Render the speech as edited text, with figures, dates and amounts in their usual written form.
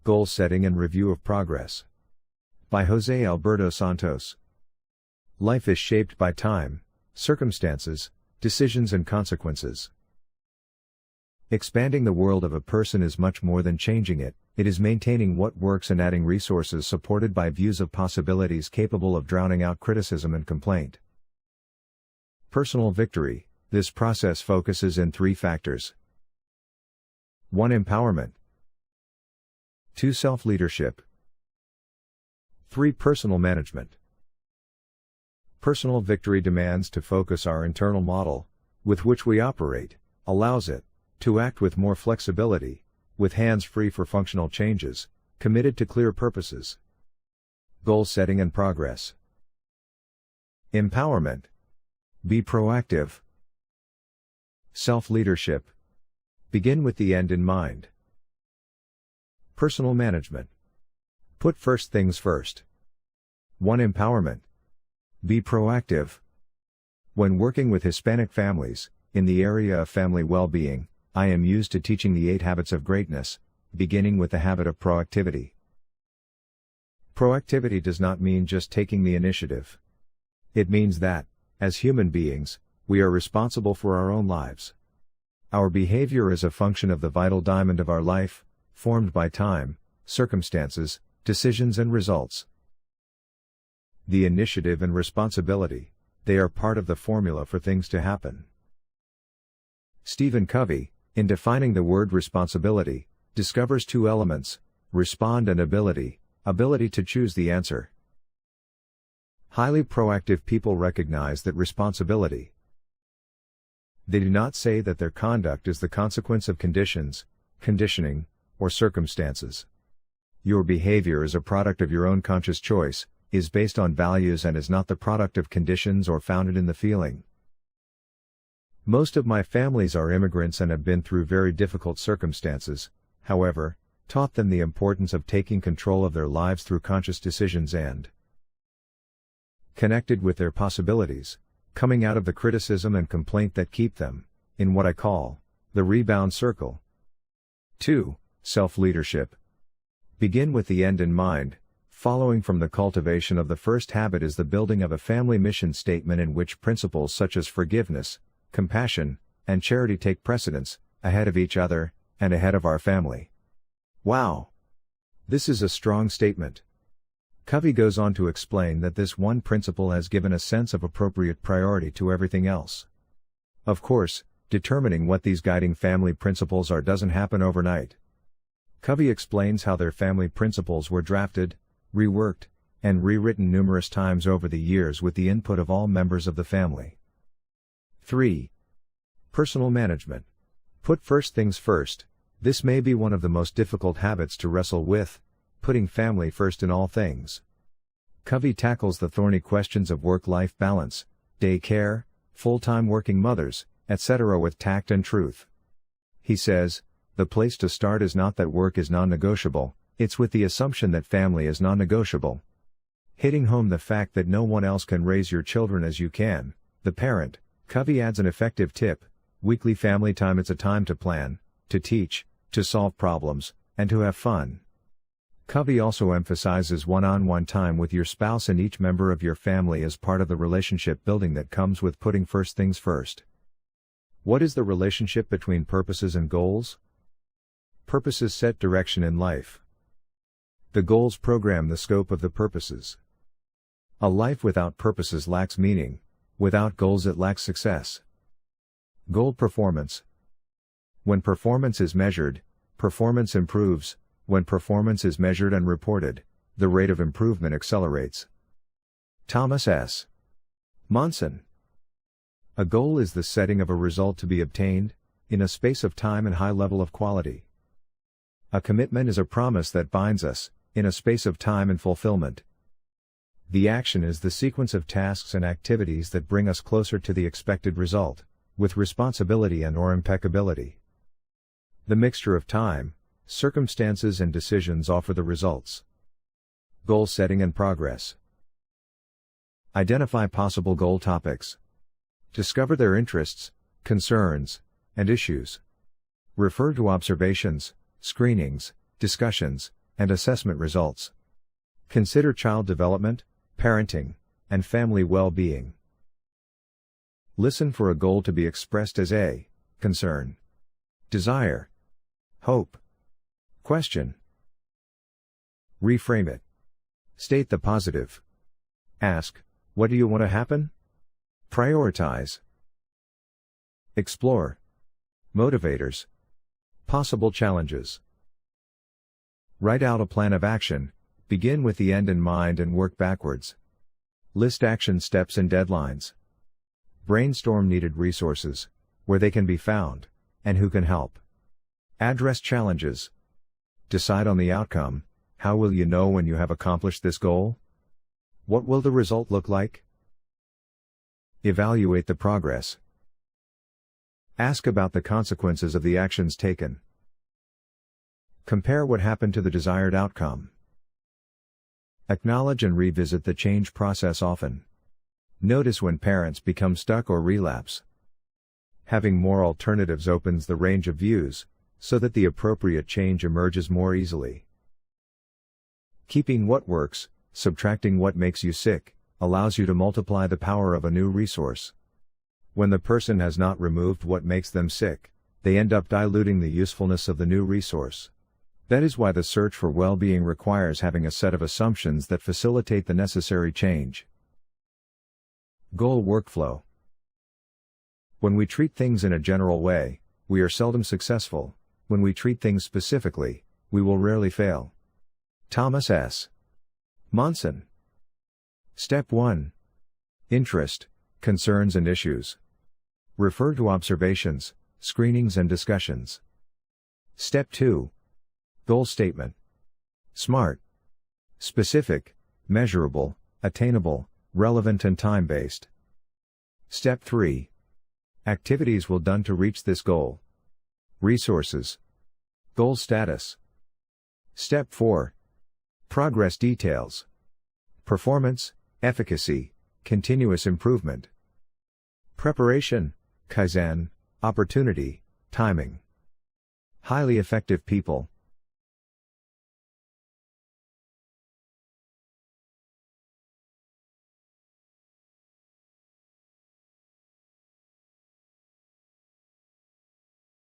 Goal Setting and Review of Progress. By Jose Alberto Santos. Life is shaped by time, circumstances, decisions and consequences. Expanding the world of a person is much more than changing it, it is maintaining what works and adding resources supported by views of possibilities capable of drowning out criticism and complaint. Personal victory. This process focuses in 3 factors. 1. Empowerment. 2. Self-leadership. 3. Personal management. Personal victory demands to focus our internal model, with which we operate, allows it to act with more flexibility, with hands free for functional changes, committed to clear purposes. Goal setting and progress. Empowerment. Be proactive. Self-leadership. Begin with the end in mind. Personal management. Put first things first. 1. Empowerment. Be proactive. When working with Hispanic families, in the area of family well-being, I am used to teaching the 8 habits of greatness, beginning with the habit of proactivity. Proactivity does not mean just taking the initiative. It means that, as human beings, we are responsible for our own lives. Our behavior is a function of the vital diamond of our life, formed by time, circumstances, decisions and results. The initiative and responsibility, they are part of the formula for things to happen. Stephen Covey, in defining the word responsibility, discovers 2 elements, respond and ability to choose the answer. Highly proactive people recognize that responsibility. They do not say that their conduct is the consequence of conditions, conditioning, or circumstances. Your behavior is a product of your own conscious choice, is based on values and is not the product of conditions or founded in the feeling. Most of my families are immigrants and have been through very difficult circumstances, however, taught them the importance of taking control of their lives through conscious decisions and connected with their possibilities, coming out of the criticism and complaint that keep them, in what I call, the rebound circle. 2. Self-leadership. Begin with the end in mind. Following from the cultivation of the first habit is the building of a family mission statement in which principles such as forgiveness, compassion, and charity take precedence, ahead of each other, and ahead of our family. Wow! This is a strong statement. Covey goes on to explain that this one principle has given a sense of appropriate priority to everything else. Of course, determining what these guiding family principles are doesn't happen overnight. Covey explains how their family principles were drafted, reworked, and rewritten numerous times over the years with the input of all members of the family. 3. Personal management. Put first things first. This may be one of the most difficult habits to wrestle with, putting family first in all things. Covey tackles the thorny questions of work-life balance, day care, full-time working mothers, etc. with tact and truth. He says, the place to start is not that work is non-negotiable, it's with the assumption that family is non-negotiable. Hitting home the fact that no one else can raise your children as you can, the parent, Covey adds an effective tip: weekly family time. It's a time to plan, to teach, to solve problems, and to have fun. Covey also emphasizes one-on-one time with your spouse and each member of your family as part of the relationship building that comes with putting first things first. What is the relationship between purposes and goals? Purposes set direction in life. The goals program the scope of the purposes. A life without purposes lacks meaning, without goals it lacks success. Goal performance. When performance is measured, performance improves. When performance is measured and reported, the rate of improvement accelerates. Thomas S. Monson. A goal is the setting of a result to be obtained, in a space of time and high level of quality. A commitment is a promise that binds us, in a space of time and fulfillment. The action is the sequence of tasks and activities that bring us closer to the expected result, with responsibility and/or impeccability. The mixture of time, circumstances and decisions offer the results. Goal setting and progress. Identify possible goal topics. Discover their interests, concerns, and issues. Refer to observations, screenings, discussions, and assessment results. Consider child development, parenting, and family well-being. Listen for a goal to be expressed as a concern, desire, hope, question. Reframe it. State the positive. Ask, what do you want to happen? Prioritize. Explore. Motivators. Possible challenges. Write out a plan of action, begin with the end in mind and work backwards. List action steps and deadlines. Brainstorm needed resources, where they can be found, and who can help. Address challenges. Decide on the outcome. How will you know when you have accomplished this goal? What will the result look like? Evaluate the progress. Ask about the consequences of the actions taken. Compare what happened to the desired outcome. Acknowledge and revisit the change process often. Notice when parents become stuck or relapse. Having more alternatives opens the range of views, so that the appropriate change emerges more easily. Keeping what works, subtracting what makes you sick, allows you to multiply the power of a new resource. When the person has not removed what makes them sick, they end up diluting the usefulness of the new resource. That is why the search for well-being requires having a set of assumptions that facilitate the necessary change. Goal workflow. When we treat things in a general way, we are seldom successful. When we treat things specifically, we will rarely fail. Thomas S. Monson. Step 1. Interest, concerns and issues. Refer to observations, screenings and discussions. Step 2. Goal statement. SMART. Specific, measurable, attainable, relevant and time-based. Step 3. Activities will done to reach this goal. Resources. Goal status. Step 4. Progress details. Performance, efficacy, continuous improvement. Preparation, Kaizen, opportunity, timing. Highly effective people,